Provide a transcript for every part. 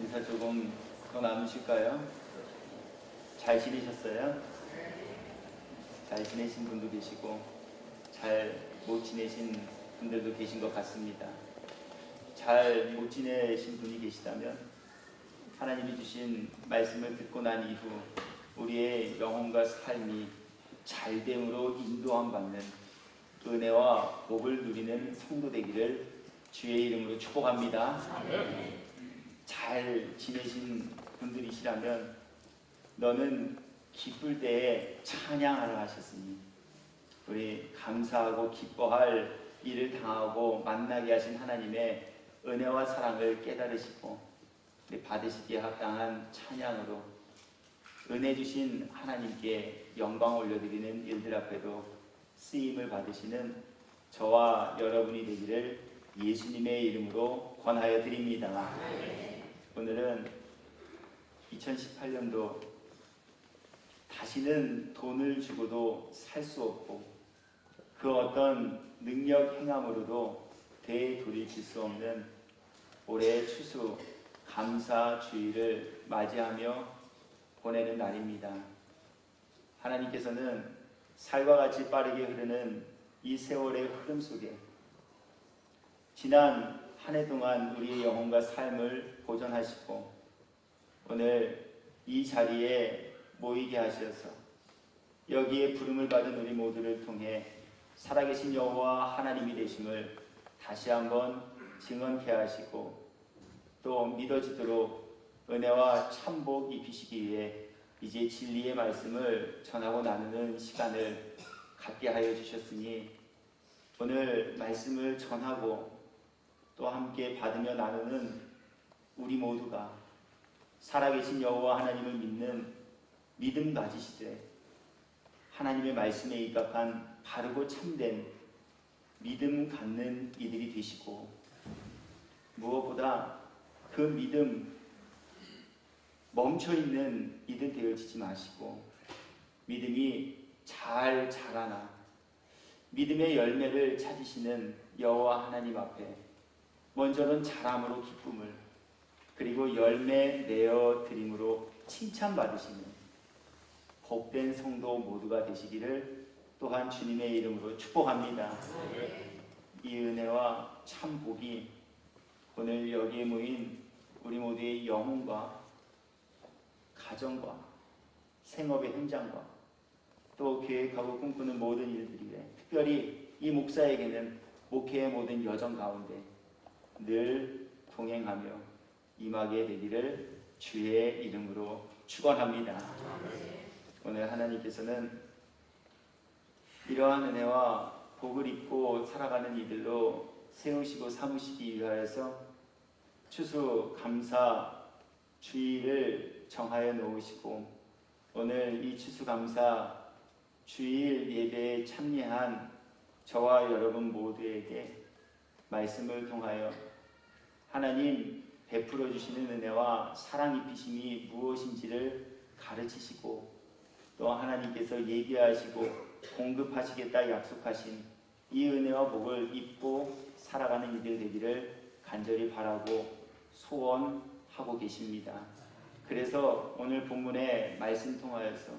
인사 조금 더 나누실까요? 잘 지내셨어요? 잘 지내신 분도 계시고 잘 못 지내신 분들도 계신 것 같습니다. 잘 못 지내신 분이 계시다면 하나님이 주신 말씀을 듣고 난 이후 우리의 영혼과 삶이 잘됨으로 인도함 받는 은혜와 복을 누리는 성도 되기를 주의 이름으로 축복합니다. 잘 지내신 분들이시라면 너는 기쁠 때에 찬양하라 하셨으니 우리 감사하고 기뻐할 일을 당하고 만나게 하신 하나님의 은혜와 사랑을 깨달으시고 우리 받으시기에 합당한 찬양으로 은혜 주신 하나님께 영광 올려드리는 일들 앞에도 쓰임을 받으시는 저와 여러분이 되기를 예수님의 이름으로 권하여 드립니다. 오늘은 2018년도 다시는 돈을 주고도 살 수 없고 그 어떤 능력 행함으로도 되돌이킬 수 없는 올해 추수 감사 주일을 맞이하며 보내는 날입니다. 하나님께서는 살과 같이 빠르게 흐르는 이 세월의 흐름 속에 지난 한 해 동안 우리의 영혼과 삶을 보존하시고 오늘 이 자리에 모이게 하셔서 여기에 부름을 받은 우리 모두를 통해 살아계신 여호와 하나님이 되심을 다시 한번 증언케 하시고 또 믿어지도록 은혜와 참복 입히시기 위해 이제 진리의 말씀을 전하고 나누는 시간을 갖게 하여 주셨으니 오늘 말씀을 전하고 또 함께 받으며 나누는 우리 모두가 살아계신 여호와 하나님을 믿는 믿음 가지시되 하나님의 말씀에 입각한 바르고 참된 믿음 갖는 이들이 되시고 무엇보다 그 믿음 멈춰있는 이들 되어지지 마시고 믿음이 잘 자라나 믿음의 열매를 찾으시는 여호와 하나님 앞에 먼저는 자람으로 기쁨을 그리고 열매 내어 드림으로 칭찬받으시는 복된 성도 모두가 되시기를 또한 주님의 이름으로 축복합니다. 이 은혜와 참 복이 오늘 여기에 모인 우리 모두의 영혼과 가정과 생업의 현장과 또 계획하고 꿈꾸는 모든 일들이 특별히 이 목사에게는 목회의 모든 여정 가운데 늘 동행하며 임하게 되기를 주의 이름으로 축원합니다. 오늘 하나님께서는 이러한 은혜와 복을 입고 살아가는 이들로 세우시고 삼으시기 위하여서 추수 감사 주일을 정하여 놓으시고 오늘 이 추수 감사 주일 예배에 참여한 저와 여러분 모두에게 말씀을 통하여 하나님 베풀어 주시는 은혜와 사랑 입히심이 무엇인지를 가르치시고 또 하나님께서 얘기하시고 공급하시겠다 약속하신 이 은혜와 복을 입고 살아가는 이들 되기를 간절히 바라고 소원하고 계십니다. 그래서 오늘 본문의 말씀 통하여서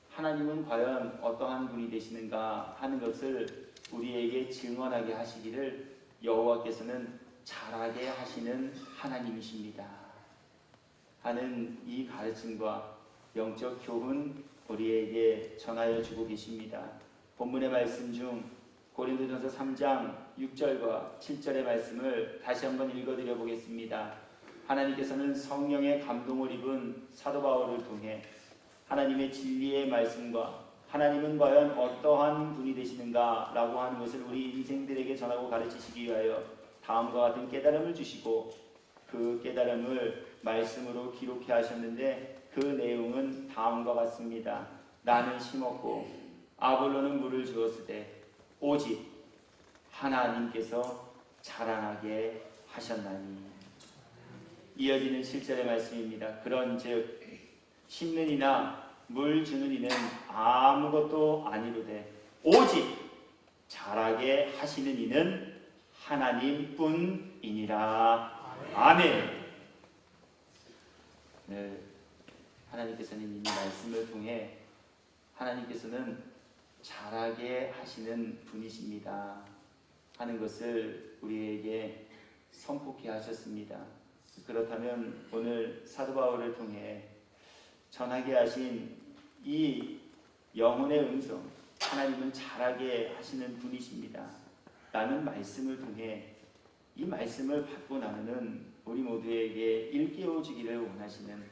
하나님은 과연 어떠한 분이 되시는가 하는 것을 우리에게 증언하게 하시기를 여호와께서는 잘하게 하시는 하나님이십니다 하는 이 가르침과 영적 교훈 우리에게 전하여 주고 계십니다. 본문의 말씀 중 고린도전서 3장 6절과 7절의 말씀을 다시 한번 읽어드려 보겠습니다. 하나님께서는 성령의 감동을 입은 사도 바울을 통해 하나님의 진리의 말씀과 하나님은 과연 어떠한 분이 되시는가 라고 하는 것을 우리 인생들에게 전하고 가르치시기 위하여 다음과 같은 깨달음을 주시고 그 깨달음을 말씀으로 기록해 하셨는데 그 내용은 다음과 같습니다. 나는 심었고 아볼로는 물을 주었으되 오직 하나님께서 자라나게 하셨나니. 이어지는 7절의 말씀입니다. 그런즉 심는 이나 물 주는 이는 아무것도 아니로되 오직 자라게 하시는 이는 하나님뿐이니라. 아멘. 오늘 하나님께서는 이 말씀을 통해 하나님께서는 잘하게 하시는 분이십니다 하는 것을 우리에게 선포케 하셨습니다. 그렇다면 오늘 사도 바울을 통해 전하게 하신 이 영혼의 음성, 하나님은 잘하게 하시는 분이십니다 라는 말씀을 통해 이 말씀을 받고 나면은 우리 모두에게 일깨워주기를 원하시는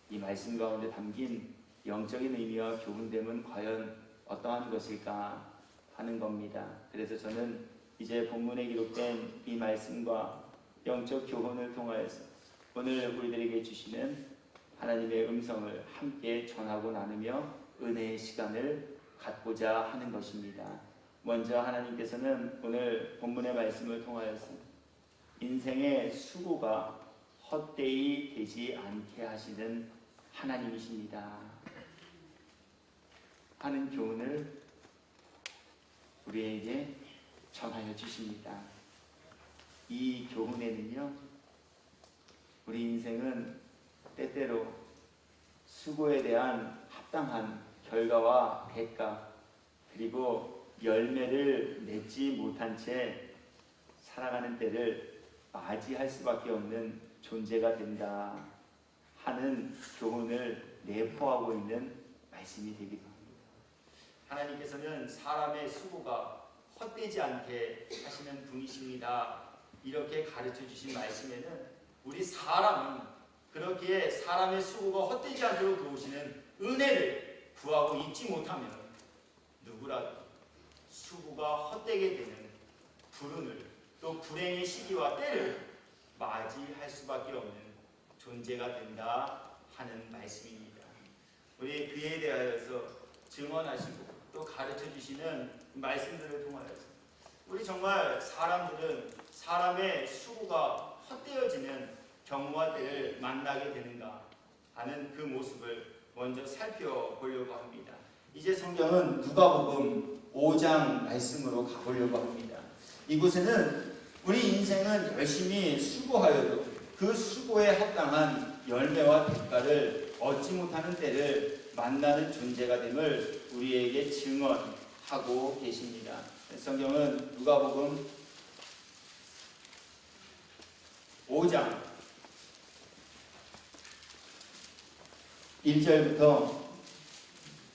이 말씀 가운데 담긴 영적인 의미와 교훈됨은 과연 어떠한 것일까 하는 겁니다. 그래서 저는 이제 본문에 기록된 이 말씀과 영적 교훈을 통하여서 오늘 우리들에게 주시는 하나님의 음성을 함께 전하고 나누며 은혜의 시간을 갖고자 하는 것입니다. 먼저 하나님께서는 오늘 본문의 말씀을 통하여서 인생의 수고가 헛되이 되지 않게 하시는 하나님이십니다 하는 교훈을 우리에게 전하여 주십니다. 이 교훈에는요, 우리 인생은 때때로 수고에 대한 합당한 결과와 대가 그리고 열매를 맺지 못한 채 살아가는 때를 맞이할 수밖에 없는 존재가 된다 하는 교훈을 내포하고 있는 말씀이 되기도 합니다. 하나님께서는 사람의 수고가 헛되지 않게 하시는 분이십니다 이렇게 가르쳐 주신 말씀에는 우리 사람은 그렇게 사람의 수고가 헛되지 않도록 도우시는 은혜를 구하고 있지 못하면 누구라도 수고가 헛되게 되는 불운을 또 불행의 시기와 때를 맞이할 수밖에 없는 존재가 된다 하는 말씀입니다. 우리 그에 대하여서 증언하시고 또 가르쳐 주시는 말씀들을 통하여서 우리 정말 사람들은 사람의 수고가 헛되어지는 경우와 때를 만나게 되는가 하는 그 모습을 먼저 살펴보려고 합니다. 이제 성경은 누가복음 5장 말씀으로 가보려고 합니다. 이곳에는 우리 인생은 열심히 수고하여도 그 수고에 합당한 열매와 대가를 얻지 못하는 때를 만나는 존재가 됨을 우리에게 증언하고 계십니다. 성경은 누가복음 5장 1절부터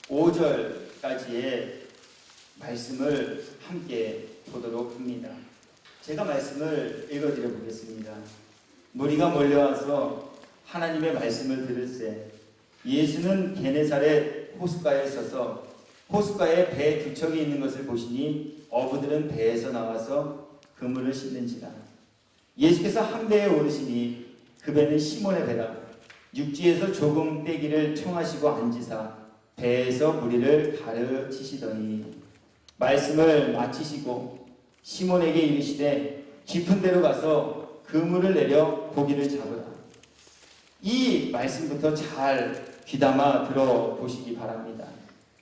5절까지의 말씀을 함께 보도록 합니다. 제가 말씀을 읽어드려 보겠습니다. 무리가 몰려와서 하나님의 말씀을 들을새 예수는 게네사렛 호숫가에 서서 호숫가에 배 두 척이 있는 것을 보시니 어부들은 배에서 나와서 그물을 씻는지라. 예수께서 한 배에 오르시니 그 배는 시몬의 배라. 육지에서 조금 떼기를 청하시고 앉으사 배에서 무리를 가르치시더니 말씀을 마치시고 시몬에게 이르시되 깊은 데로 가서 그물을 내려 고기를 잡으라. 이 말씀부터 잘 귀담아 들어보시기 바랍니다.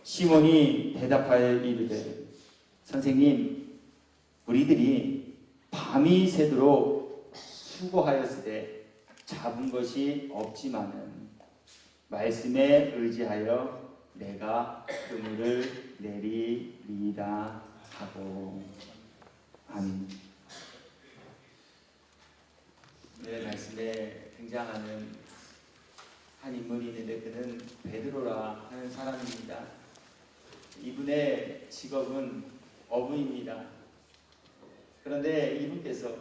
시몬이 대답하여 이르되 선생님, 우리들이 밤이 새도록 수고하였으되 잡은 것이 없지만은 말씀에 의지하여 내가 그물을 내리리이다 하고. 아멘. 네, 말씀에 등장하는 한 인물이 있는데 그는 베드로라 하는 사람입니다. 이분의 직업은 어부입니다. 그런데 이분께서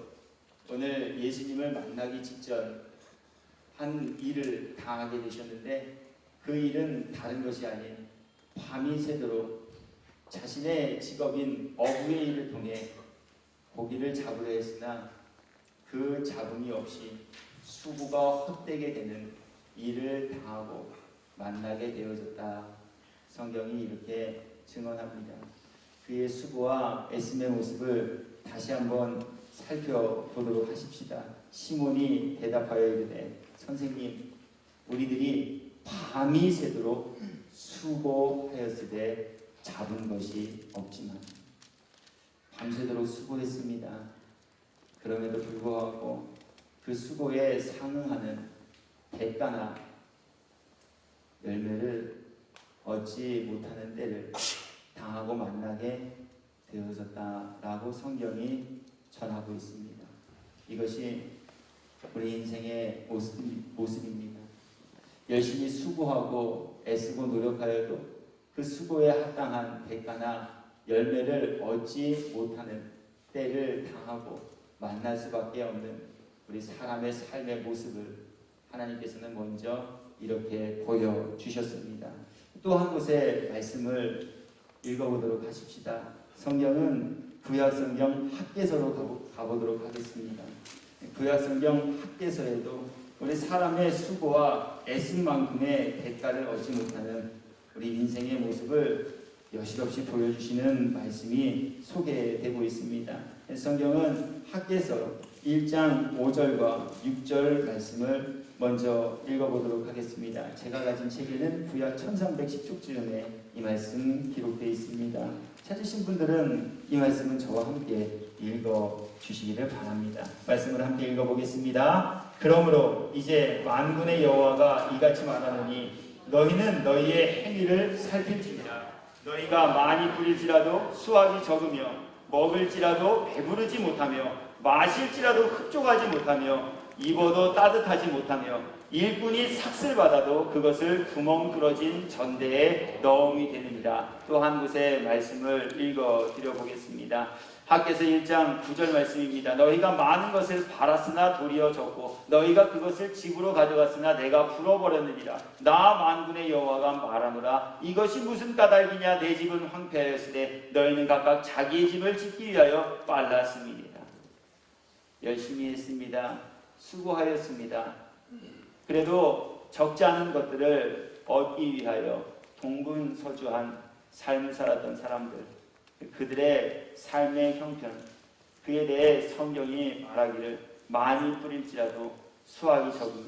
오늘 예수님을 만나기 직전 한 일을 당하게 되셨는데 그 일은 다른 것이 아닌 밤이 새도록 자신의 직업인 어부의 일을 통해 고기를 잡으려 했으나 그 잡음이 없이 수고가 헛되게 되는 일을 당하고 만나게 되어졌다. 성경이 이렇게 증언합니다. 그의 수고와 애씀의 모습을 다시 한번 살펴보도록 하십시다. 시몬이 대답하여 이르되 선생님, 우리들이 밤이 새도록 수고하였으되 잡은 것이 없지만. 밤새도록 수고했습니다. 그럼에도 불구하고 그 수고에 상응하는 대가나 열매를 얻지 못하는 때를 당하고 만나게 되어졌다라고 성경이 전하고 있습니다. 이것이 우리 인생의 모습입니다. 열심히 수고하고 애쓰고 노력하여도 그 수고에 합당한 대가나 열매를 얻지 못하는 때를 당하고 만날 수밖에 없는 우리 사람의 삶의 모습을 하나님께서는 먼저 이렇게 보여주셨습니다. 또 한 곳의 말씀을 읽어보도록 하십시다. 성경은 구약성경 학개서로 가보도록 하겠습니다. 구약성경 학개서에도 우리 사람의 수고와 애쓴만큼의 대가를 얻지 못하는 우리 인생의 모습을 여실없이 보여주시는 말씀이 소개되고 있습니다. 성경은 학개서 1장 5절과 6절 말씀을 먼저 읽어보도록 하겠습니다. 제가 가진 책에는 구약 1310쪽쯤에 이 말씀 기록되어 있습니다. 찾으신 분들은 이 말씀은 저와 함께 읽어주시기를 바랍니다. 말씀을 함께 읽어보겠습니다. 그러므로 이제 만군의 여호와가 이같이 말하노니 너희는 너희의 행위를 살필지니라. 너희가 많이 뿌릴지라도 수확이 적으며 먹을지라도 배부르지 못하며 마실지라도 흡족하지 못하며 입어도 따뜻하지 못하며 일꾼이 삭슬 받아도 그것을 구멍 뚫어진 전대에 넣음이 되느니라. 또 한 곳의 말씀을 읽어드려 보겠습니다. 학개서 1장 9절 말씀입니다. 너희가 많은 것을 팔았으나 도리어 적고 너희가 그것을 집으로 가져갔으나 내가 풀어버렸느니라. 나 만군의 여호와가 말하노라. 이것이 무슨 까닭이냐. 내 집은 황폐하였으되 너희는 각각 자기의 집을 짓기 위하여 빨랐음이니라. 열심히 했습니다. 수고하였습니다. 그래도 적지 않은 것들을 얻기 위하여 동분서주한 삶을 살았던 사람들, 그들의 삶의 형편, 그에 대해 성경이 말하기를 많이 뿌릴지라도 수확이 적으며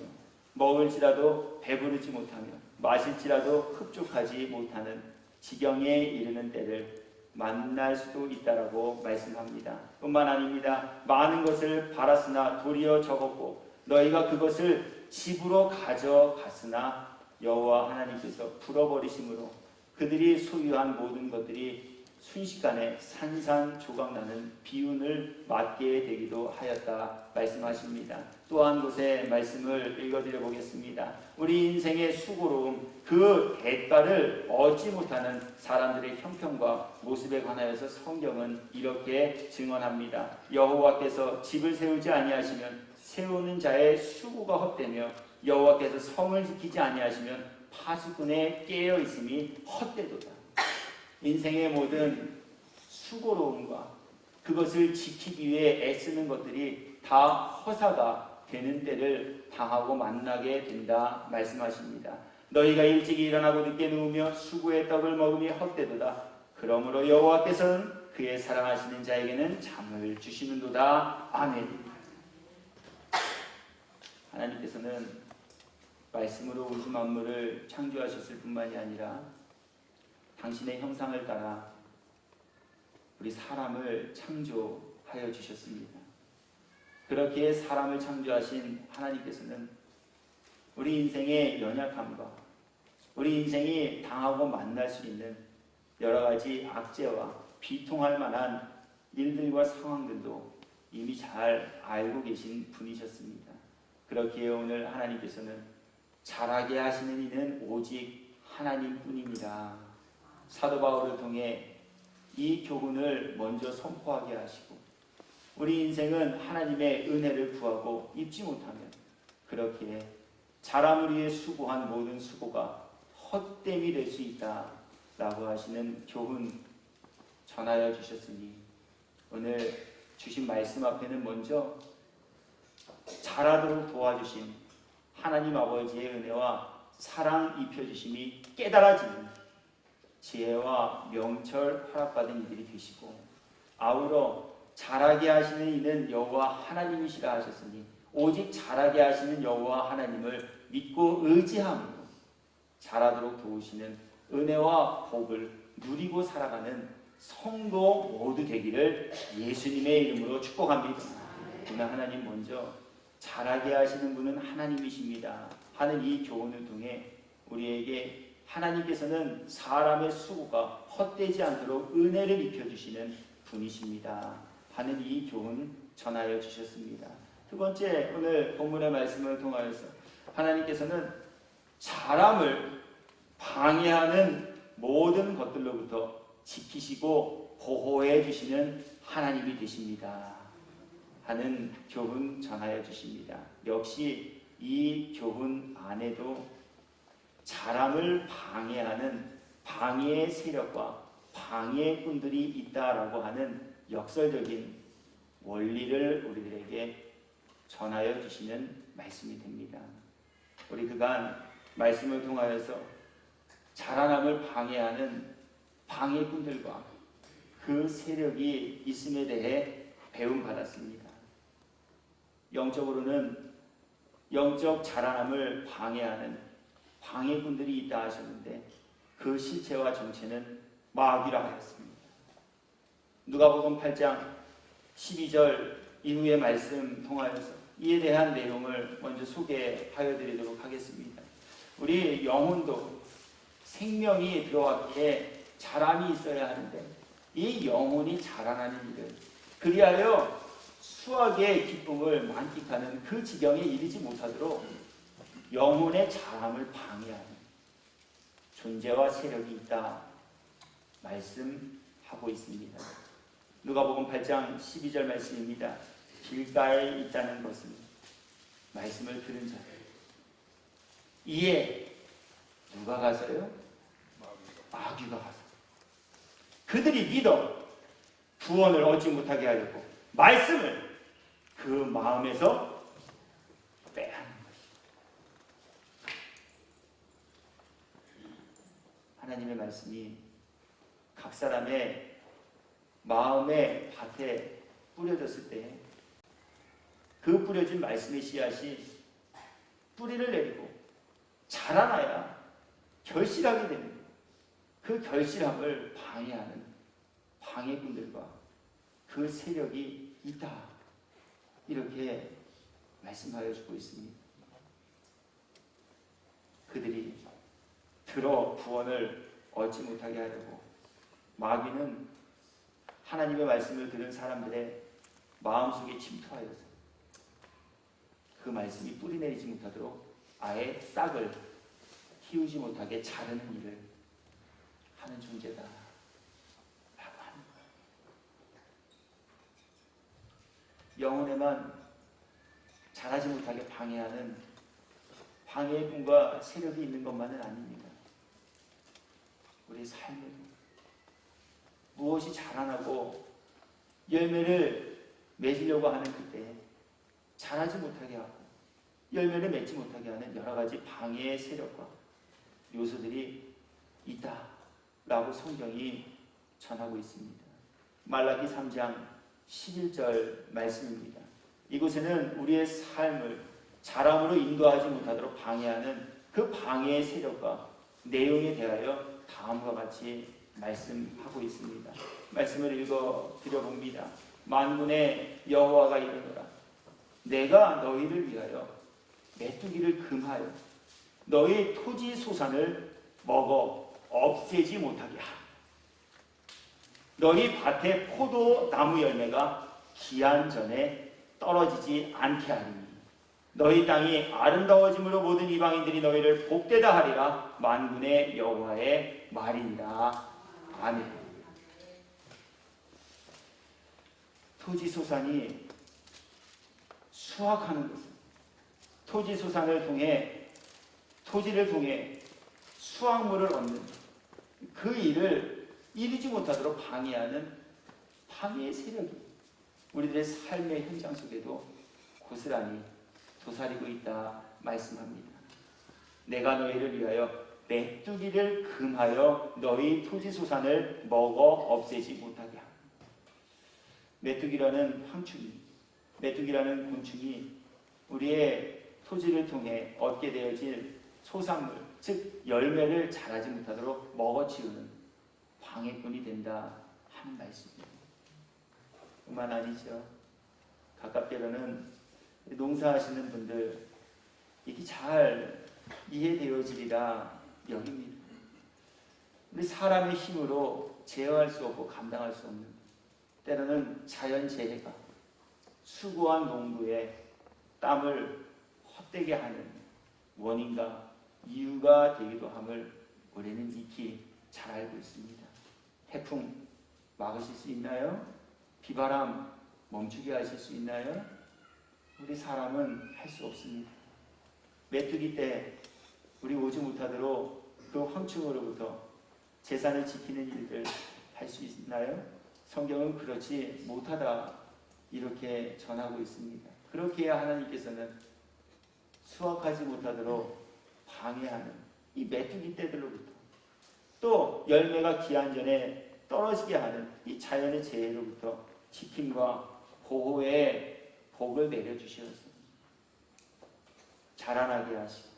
먹을지라도 배부르지 못하며 마실지라도 흡족하지 못하는 지경에 이르는 때를 만날 수도 있다라고 말씀합니다. 뿐만 아닙니다. 많은 것을 팔았으나 도리어 적었고 너희가 그것을 집으로 가져갔으나 여호와 하나님께서 풀어버리심으로 그들이 소유한 모든 것들이 순식간에 산산조각나는 비운을 맞게 되기도 하였다 말씀하십니다. 또 한 곳의 말씀을 읽어드려 보겠습니다. 우리 인생의 수고로움, 그 대가를 얻지 못하는 사람들의 형편과 모습에 관하여서 성경은 이렇게 증언합니다. 여호와께서 집을 세우지 아니하시면 세우는 자의 수고가 헛되며 여호와께서 성을 지키지 아니하시면 파수꾼의 깨어 있음이 헛되도다. 인생의 모든 수고로움과 그것을 지키기 위해 애쓰는 것들이 다 허사가 되는 때를 당하고 만나게 된다 말씀하십니다. 너희가 일찍 일어나고 늦게 누우며 수고의 떡을 먹음이 헛되도다. 그러므로 여호와께서는 그의 사랑하시는 자에게는 잠을 주시는도다. 아멘. 하나님께서는 말씀으로 우주 만물을 창조하셨을 뿐만이 아니라 당신의 형상을 따라 우리 사람을 창조하여 주셨습니다. 그렇게 사람을 창조하신 하나님께서는 우리 인생의 연약함과 우리 인생이 당하고 만날 수 있는 여러 가지 악재와 비통할 만한 일들과 상황들도 이미 잘 알고 계신 분이셨습니다. 그렇기에 오늘 하나님께서는 잘하게 하시는 이는 오직 하나님뿐입니다. 사도 바울을 통해 이 교훈을 먼저 선포하게 하시고 우리 인생은 하나님의 은혜를 구하고 입지 못하면 그렇게 잘함을 위해 수고한 모든 수고가 헛됨이 될 수 있다라고 하시는 교훈 전하여 주셨으니 오늘 주신 말씀 앞에는 먼저 잘하도록 도와주신 하나님 아버지의 은혜와 사랑 입혀주심이 깨달아지는 지혜와 명철 허락받은 이들이 되시고 아울러 잘하게 하시는 이는 여호와 하나님이시라 하셨으니 오직 잘하게 하시는 여호와 하나님을 믿고 의지함으로 잘하도록 도우시는 은혜와 복을 누리고 살아가는 성도 모두 되기를 예수님의 이름으로 축복합니다. 오늘 하나님 먼저 잘하게 하시는 분은 하나님이십니다 하는 이 교훈을 통해 우리에게 하나님께서는 사람의 수고가 헛되지 않도록 은혜를 입혀주시는 분이십니다 하는 이 교훈 전하여 주셨습니다. 두 번째, 오늘 본문의 말씀을 통하여서 하나님께서는 사람을 방해하는 모든 것들로부터 지키시고 보호해 주시는 하나님이 되십니다 하는 교훈 전하여 주십니다. 역시 이 교훈 안에도 사람을 방해하는 방해의 세력과 방해꾼들이 있다라고 하는 역설적인 원리를 우리들에게 전하여 주시는 말씀이 됩니다. 우리 그간 말씀을 통하여서 자라남을 방해하는 방해꾼들과 그 세력이 있음에 대해 배움받았습니다. 영적으로는 영적 자라남을 방해하는 방해꾼들이 있다 하셨는데 그 실체와 정체는 마귀라 하였습니다. 누가복음 8장 12절 이후의 말씀 통하여서 이에 대한 내용을 먼저 소개하여 드리도록 하겠습니다. 우리 영혼도 생명이 들어왔기에 자람이 있어야 하는데 이 영혼이 자라나는 일을 그리하여 수학의 기쁨을 만끽하는 그 지경에 이르지 못하도록 영혼의 자람을 방해하는 존재와 세력이 있다 말씀하고 있습니다. 누가복음 8장 12절 말씀입니다. 길가에 있다는 것은 말씀을 들은 자. 이에 누가 가서요? 마귀가 가서 그들이 믿어 구원을 얻지 못하게 하려고 말씀을 그 마음에서 빼앗는 것이다. 하나님의 말씀이 각 사람의 마음의 밭에 뿌려졌을 때 그 뿌려진 말씀의 씨앗이 뿌리를 내리고 자라나야 결실하게 됩니다. 그 결실함을 방해하는 방해꾼들과 그 세력이 있다. 이렇게 말씀하여 주고 있습니다. 그들이 들어 구원을 얻지 못하게 하려고 마귀는 하나님의 말씀을 들은 사람들의 마음속에 침투하여서 그 말씀이 뿌리내리지 못하도록 아예 싹을 키우지 못하게 자르는 일을 하는 존재다 라고 하는 거예요. 영혼에만 자라지 못하게 방해하는 방해의 꿈과 세력이 있는 것만은 아닙니다. 우리 삶에도 무엇이 자라나고 열매를 맺으려고 하는 그때 자라지 못하게 하고 열매를 맺지 못하게 하는 여러 가지 방해의 세력과 요소들이 있다라고 성경이 전하고 있습니다. 말라기 3장 11절 말씀입니다. 이곳에는 우리의 삶을 자람으로 인도하지 못하도록 방해하는 그 방해의 세력과 내용에 대하여 다음과 같이 말씀하고 있습니다. 말씀을 읽어 드려봅니다. 만군의 여호와가 이르노라. 내가 너희를 위하여 메뚜기를 금하여 너희 토지 소산을 먹어 없애지 못하게 하라. 너희 밭에 포도 나무 열매가 기한 전에 떨어지지 않게 하리니 너희 땅이 아름다워짐으로 모든 이방인들이 너희를 복되다 하리라. 만군의 여호와의 말이니라. 아멘. 토지소산이 수확하는 것은 토지소산을 통해 토지를 통해 수확물을 얻는 그 일을 이루지 못하도록 방해하는 방해의 세력이 우리들의 삶의 현장 속에도 고스란히 도사리고 있다 말씀합니다. 내가 너희를 위하여 메뚜기를 금하여 너희 토지소산을 먹어 없애지 못하게 하라. 메뚜기라는 황충이, 메뚜기라는 곤충이 우리의 토지를 통해 얻게 되어질 소산물, 즉 열매를 자라지 못하도록 먹어치우는 방해꾼이 된다 하는 말씀입니다. 뿐만 아니죠. 가깝게로는 농사하시는 분들 이게 잘 이해되어지리라 여깁니다. 우리 사람의 힘으로 제어할 수 없고 감당할 수 없는, 때로는 자연재해가 수고한 농부의 땀을 헛되게 하는 원인과 이유가 되기도 함을 우리는 익히 잘 알고 있습니다. 태풍 막으실 수 있나요? 비바람 멈추게 하실 수 있나요? 우리 사람은 할 수 없습니다. 메뚜기 때 우리 오지 못하도록 그 황충으로부터 재산을 지키는 일들 할 수 있나요? 성경은 그렇지 못하다 이렇게 전하고 있습니다. 그렇게 해야 하나님께서는 수확하지 못하도록 방해하는 이 메뚜기 떼들로부터, 또 열매가 기한 전에 떨어지게 하는 이 자연의 재해로부터 지킴과 보호의 복을 내려주시옵소서. 자라나게 하시고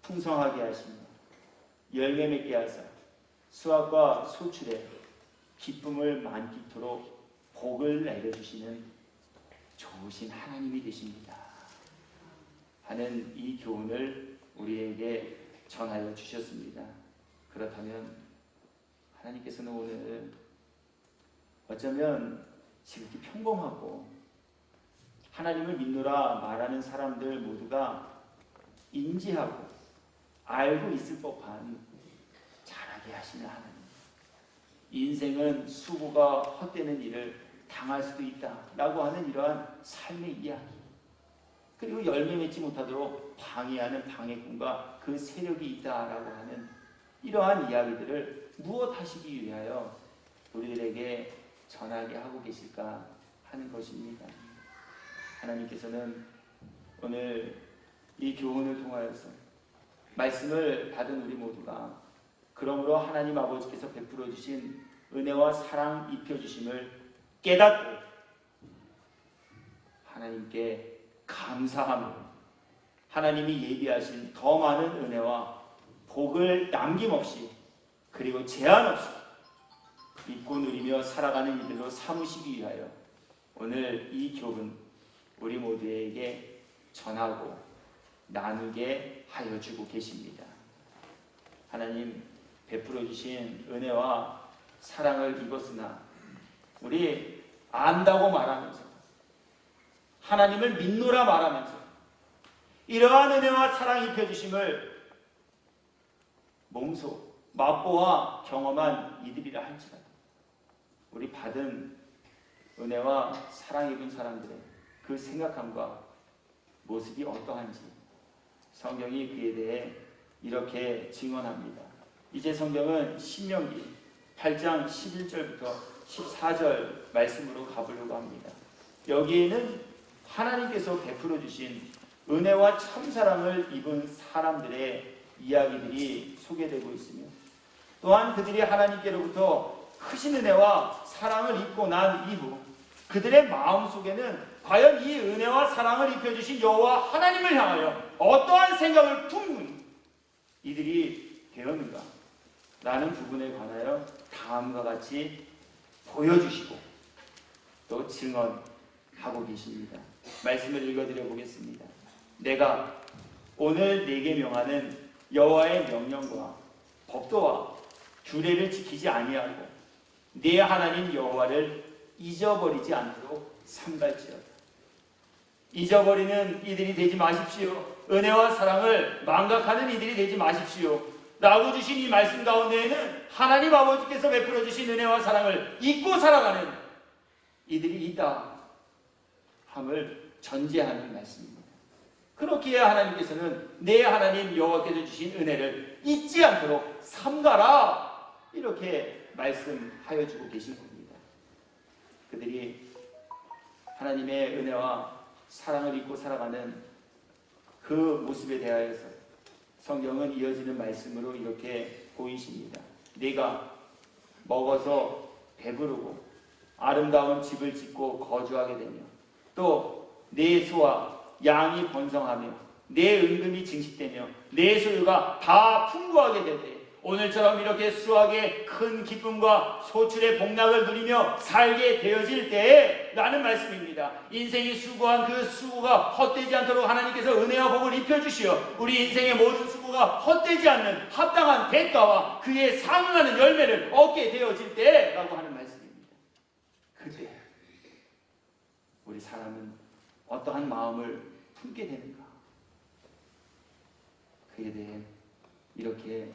풍성하게 하시며 열매 맺게 하사 수확과 소출에 기쁨을 만끽토록 복을 내려주시는 좋으신 하나님이 되십니다 하는 이 교훈을 우리에게 전하여 주셨습니다. 그렇다면 하나님께서는 오늘 어쩌면 지극히 평범하고 하나님을 믿노라 말하는 사람들 모두가 인지하고 알고 있을 법한 잘하게 하시는 하나님, 인생은 수고가 헛되는 일을 당할 수도 있다라고 하는 이러한 삶의 이야기, 그리고 열매 맺지 못하도록 방해하는 방해꾼과 그 세력이 있다라고 하는 이러한 이야기들을 무엇하시기 위하여 우리들에게 전하게 하고 계실까 하는 것입니다. 하나님께서는 오늘 이 교훈을 통하여서 말씀을 받은 우리 모두가 그러므로 하나님 아버지께서 베풀어 주신 은혜와 사랑 입혀주심을 깨닫고 하나님께 감사하며 하나님이 예비하신 더 많은 은혜와 복을 남김없이 그리고 제한 없이 믿고 누리며 살아가는 이들로 삼으시기 위하여 오늘 이 교훈 우리 모두에게 전하고 나누게 하여 주고 계십니다. 하나님 베풀어 주신 은혜와 사랑을 입었으나 우리 안다고 말하면서 하나님을 믿노라 말하면서 이러한 은혜와 사랑 입혀주심을 몸소 맛보아 경험한 이들이라 할지라도 우리 받은 은혜와 사랑 입은 사람들의 그 생각함과 모습이 어떠한지 성경이 그에 대해 이렇게 증언합니다. 이제 성경은 신명기 8장 11절부터 14절 말씀으로 가보려고 합니다. 여기에는 하나님께서 베풀어 주신 은혜와 참사랑을 입은 사람들의 이야기들이 소개되고 있으며 또한 그들이 하나님께로부터 크신 은혜와 사랑을 입고 난 이후 그들의 마음속에는 과연 이 은혜와 사랑을 입혀주신 여호와 하나님을 향하여 어떠한 생각을 품은 이들이 되었는가 라는 부분에 관하여 다음과 같이 보여주시고 또 증언하고 계십니다. 말씀을 읽어드려 보겠습니다. 내가 오늘 네게 명하는 여호와의 명령과 법도와 규례를 지키지 아니하고 네 하나님 여호와를 잊어버리지 않도록 삼갈지어다. 잊어버리는 이들이 되지 마십시오. 은혜와 사랑을 망각하는 이들이 되지 마십시오 라고 주신 이 말씀 가운데에는 하나님 아버지께서 베풀어 주신 은혜와 사랑을 잊고 살아가는 이들이 있다 함을 전제하는 말씀입니다. 그렇기에 하나님께서는 내 하나님 여호와께서 주신 은혜를 잊지 않도록 삼가라 이렇게 말씀하여 주고 계신 겁니다. 그들이 하나님의 은혜와 사랑을 잊고 살아가는 그 모습에 대하여서 성경은 이어지는 말씀으로 이렇게 보이십니다. 네가 먹어서 배부르고 아름다운 집을 짓고 거주하게 되며 또 네 소와 양이 번성하며 내 은금이 증식되며 내 소유가 다 풍부하게 될 때 오늘처럼 이렇게 수확의 큰 기쁨과 소출의 복락을 누리며 살게 되어질 때에 라는 말씀입니다. 인생이 수고한 그 수고가 헛되지 않도록 하나님께서 은혜와 복을 입혀주시어 우리 인생의 모든 수고가 수고가 헛되지 않는 합당한 대가와 그에 상응하는 열매를 얻게 되어질 때라고 하는 말씀입니다. 그때 우리 사람은 어떠한 마음을 품게 되는가? 그에 대해 이렇게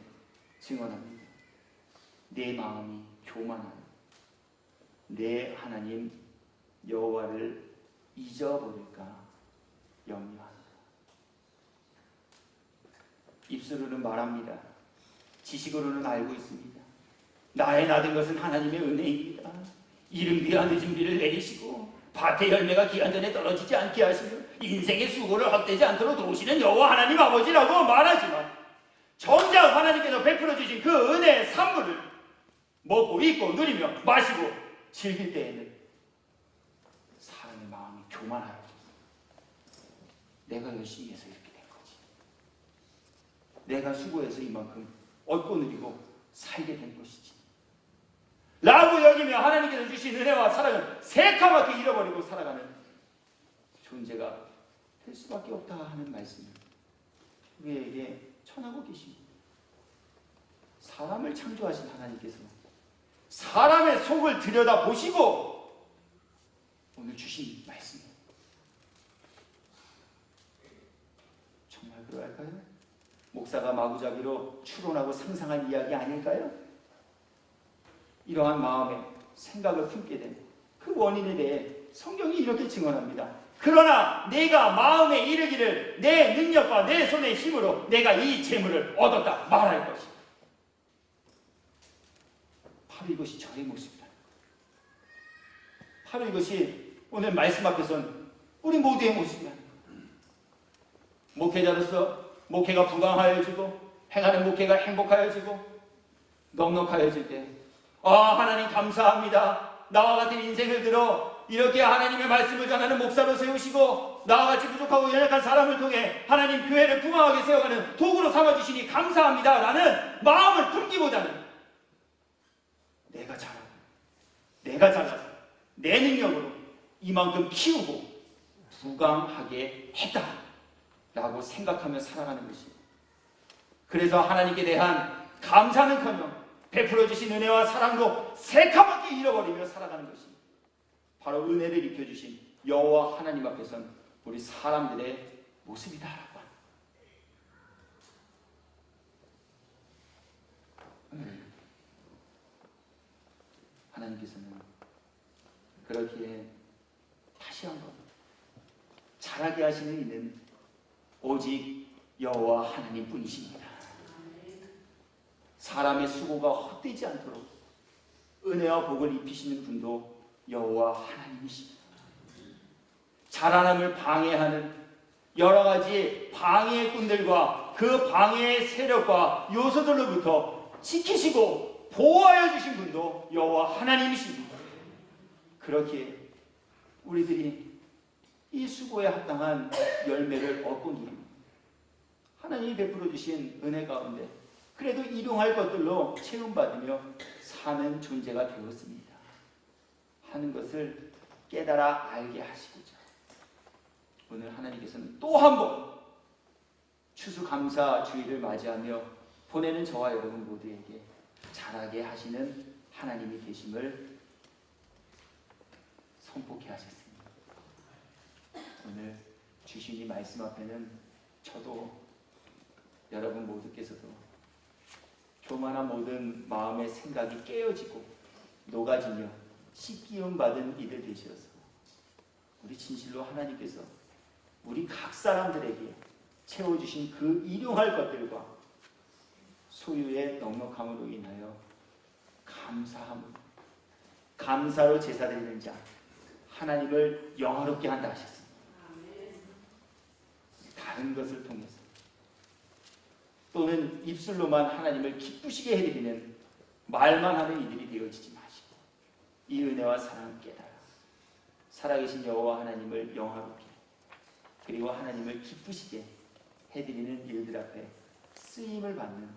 증언합니다. 내 마음이 교만하여 내 하나님 여호와를 잊어버릴까 염려한다. 입술로는 말합니다. 지식으로는 알고 있습니다. 나의 나된 것은 하나님의 은혜입니다. 이른 비와 늦은 비를 내리시고 밭의 열매가 기한 전에 떨어지지 않게 하시며 인생의 수고를 헛되지 않도록 도우시는 여호와 하나님 아버지라고 말하지만 정작 하나님께서 베풀어 주신 그 은혜의 산물을 먹고 입고 누리며 마시고 즐길 때에는 사람의 마음이 교만하여 내가 열심히 해서 이렇게 된 거지. 내가 수고해서 이만큼 얻고 누리고 살게 된 것이지 라고 여기며 하나님께서 주신 은혜와 사랑을 새카맣게 잃어버리고 살아가는 존재가 될 수밖에 없다 하는 말씀을 우리에게 전하고 계십니다. 사람을 창조하신 하나님께서 사람의 속을 들여다보시고 오늘 주신 말씀입니다. 정말 그럴까요? 목사가 마구잡이로 추론하고 상상한 이야기 아닐까요? 이러한 마음에 생각을 품게 된 그 원인에 대해 성경이 이렇게 증언합니다. 그러나 내가 마음에 이르기를 내 능력과 내 손의 힘으로 내가 이 재물을 얻었다 말할 것이다. 바로 이것이 저의 모습이다. 바로 이것이 오늘 말씀 앞에선 우리 모두의 모습이다. 목회자로서 목회가 부강하여지고 행하는 목회가 행복하여지고 넉넉하여질 때 하나님 감사합니다. 나와 같은 인생을 들어 이렇게 하나님의 말씀을 전하는 목사로 세우시고 나와 같이 부족하고 연약한 사람을 통해 하나님 교회를 부강하게 세워가는 도구로 삼아주시니 감사합니다 라는 마음을 품기보다는 내가 잘나서 내 능력으로 이만큼 키우고 부강하게 했다 라고 생각하며 살아가는 것입니다. 그래서 하나님께 대한 감사는커녕 베풀어 주신 은혜와 사랑도 새카맣게 잃어버리며 살아가는 것이 바로 은혜를 입혀주신 여호와 하나님 앞에선 우리 사람들의 모습이다라고 합니다. 하나님께서는 그렇게 다시 한번 잘하게 하시는 이는 오직 여호와 하나님뿐이십니다. 사람의 수고가 헛되지 않도록 은혜와 복을 입히시는 분도 여호와 하나님이십니다. 자라남을 방해하는 여러 가지 방해의 꾼들과 그 방해의 세력과 요소들로부터 지키시고 보호하여 주신 분도 여호와 하나님이십니다. 그렇기에 우리들이 이 수고에 합당한 열매를 얻고 누립니다. 하나님이 베풀어 주신 은혜 가운데 그래도 일용할 것들로 채움받으며 사는 존재가 되었습니다 하는 것을 깨달아 알게 하시고자 오늘 하나님께서는 또 한 번 추수감사주의를 맞이하며 보내는 저와 여러분 모두에게 자라게 하시는 하나님이 계심을 선포케 하셨습니다. 오늘 주신 이 말씀 앞에는 저도 여러분 모두께서도 교만한 모든 마음의 생각이 깨어지고 녹아지며 씻기움 받은 이들 되시어서 우리 진실로 하나님께서 우리 각 사람들에게 채워주신 그 일용할 것들과 소유의 넉넉함으로 인하여 감사로 제사드리는 자 하나님을 영화롭게 한다 하셨습니다. 다른 것을 통해서 또는 입술로만 하나님을 기쁘시게 해드리는 말만 하는 이들이 되어지지 마시고 이 은혜와 사랑을 깨달아 살아계신 여호와 하나님을 영화롭게 그리고 하나님을 기쁘시게 해드리는 일들 앞에 쓰임을 받는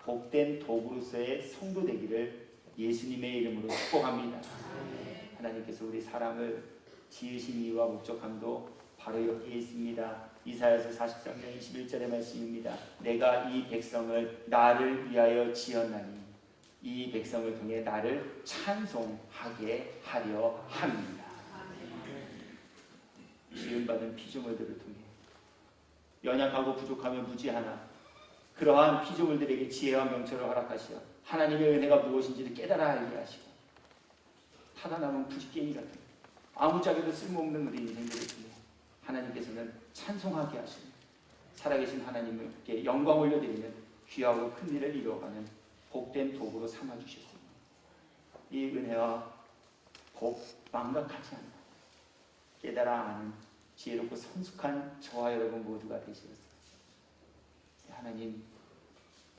복된 도구로서의 성도 되기를 예수님의 이름으로 축복합니다. 하나님께서 우리 사람을 지으신 이유와 목적함도 바로 여기에 있습니다. 이사야서 43장 21절의 말씀입니다. 내가 이 백성을 나를 위하여 지었나니 이 백성을 통해 나를 찬송하게 하려 합니다. 지음받은 피조물들을 통해 연약하고 부족하며 무지하나 그러한 피조물들에게 지혜와 명철을 허락하시어 하나님의 은혜가 무엇인지를 깨달아 알게 하시고 타다 남은 부지깽이 같은 아무짝에도 쓸모없는 우리 인생들을 통해 하나님께서는 찬송하게 하시는 살아계신 하나님께 영광 올려드리는 귀하고 큰 일을 이루어가는 복된 도구로 삼아주셨습니다. 이 은혜와 복 망각하지 않나 깨달아 아는 지혜롭고 성숙한 저와 여러분 모두가 되시옵소서. 하나님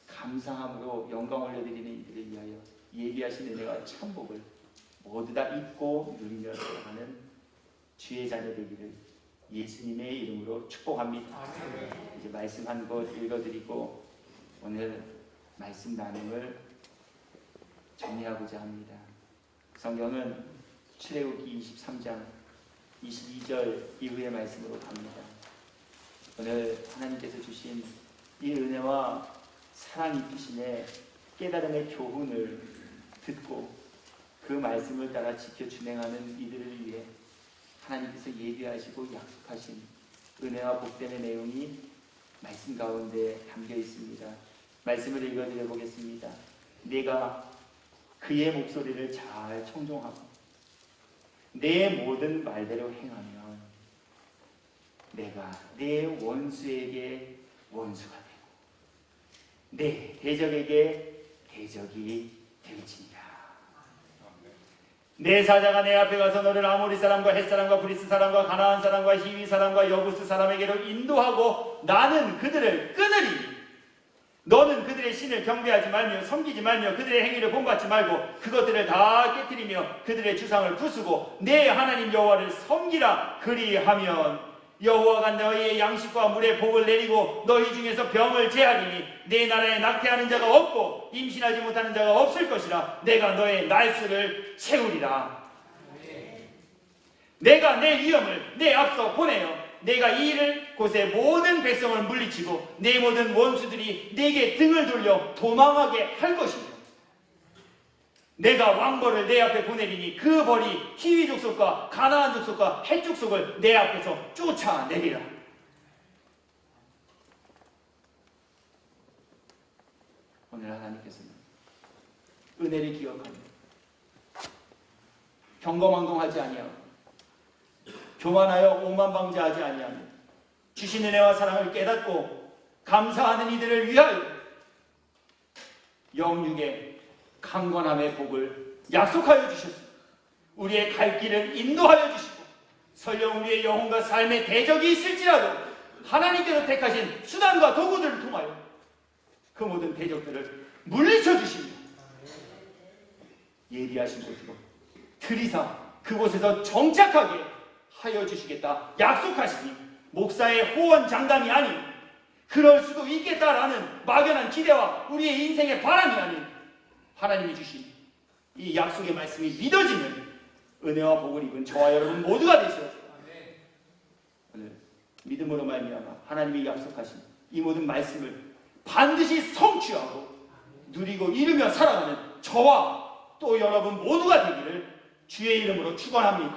감사함으로 영광 올려드리는 이들을 위하여 예비하신 은혜와 참복을 모두 다 잊고 누리며 살아가는 주의 자녀 되기를 예수님의 이름으로 축복합니다. 이제 말씀 한 곳 읽어드리고 오늘 말씀 나눔을 정리하고자 합니다. 성경은 출애굽기 23장 22절 이후의 말씀으로 갑니다. 오늘 하나님께서 주신 이 은혜와 사랑 입히심의 깨달음의 교훈을 듣고 그 말씀을 따라 지켜 준행하는 이들을 위해 하나님께서 예비하시고 약속하신 은혜와 복됨의 내용이 말씀 가운데 담겨 있습니다. 말씀을 읽어드려 보겠습니다. 내가 그의 목소리를 잘 청종하고 내 모든 말대로 행하면 내가 내 원수에게 원수가 되고 내 대적에게 대적이 될지니라. 내 사자가 내 앞에 가서 너를 아모리 사람과 헷 사람과 브리스 사람과 가나안 사람과 히위 사람과 여부스 사람에게로 인도하고 나는 그들을 끊으리니 너는 그들의 신을 경배하지 말며 섬기지 말며 그들의 행위를 본받지 말고 그것들을 다 깨뜨리며 그들의 주상을 부수고 내 하나님 여호와를 섬기라. 그리하면 여호와가 너희의 양식과 물의 복을 내리고 너희 중에서 병을 제하리니 내 나라에 낙태하는 자가 없고 임신하지 못하는 자가 없을 것이라. 내가 너의 날수를 채우리라. 내가 내 위엄을 내 앞서 보내어 내가 이 일을 곳에 모든 백성을 물리치고 내 모든 원수들이 내게 등을 돌려 도망하게 할 것이며 내가 왕벌을 내 앞에 보내리니 그 벌이 히위 족속과 가나안 족속과 헷 족속을 내 앞에서 쫓아내리라. 오늘 하나님께서는 은혜를 기억하며 경거망동하지 아니하고 교만하여 오만방자하지 아니하며 주신 은혜와 사랑을 깨닫고 감사하는 이들을 위하여 영육의 강건함의 복을 약속하여 주셨습니다. 우리의 갈 길을 인도하여 주시고 설령 우리의 영혼과 삶의 대적이 있을지라도 하나님께서 택하신 수단과 도구들을 통하여 그 모든 대적들을 물리쳐 주십니다. 예리하신 곳으로 들이사 그곳에서 정착하게 하여 주시겠다 약속하시니 목사의 호언장담이 아닌 그럴 수도 있겠다라는 막연한 기대와 우리의 인생의 바람이 아닌 하나님이 주신 이 약속의 말씀이 믿어지는 은혜와 복을 입은 저와 여러분 모두가 되시옵소서. 오늘 믿음으로 말미암아 하나님이 약속하신 이 모든 말씀을 반드시 성취하고 누리고 이루며 살아가는 저와 또 여러분 모두가 되기를 주의 이름으로 축원합니다.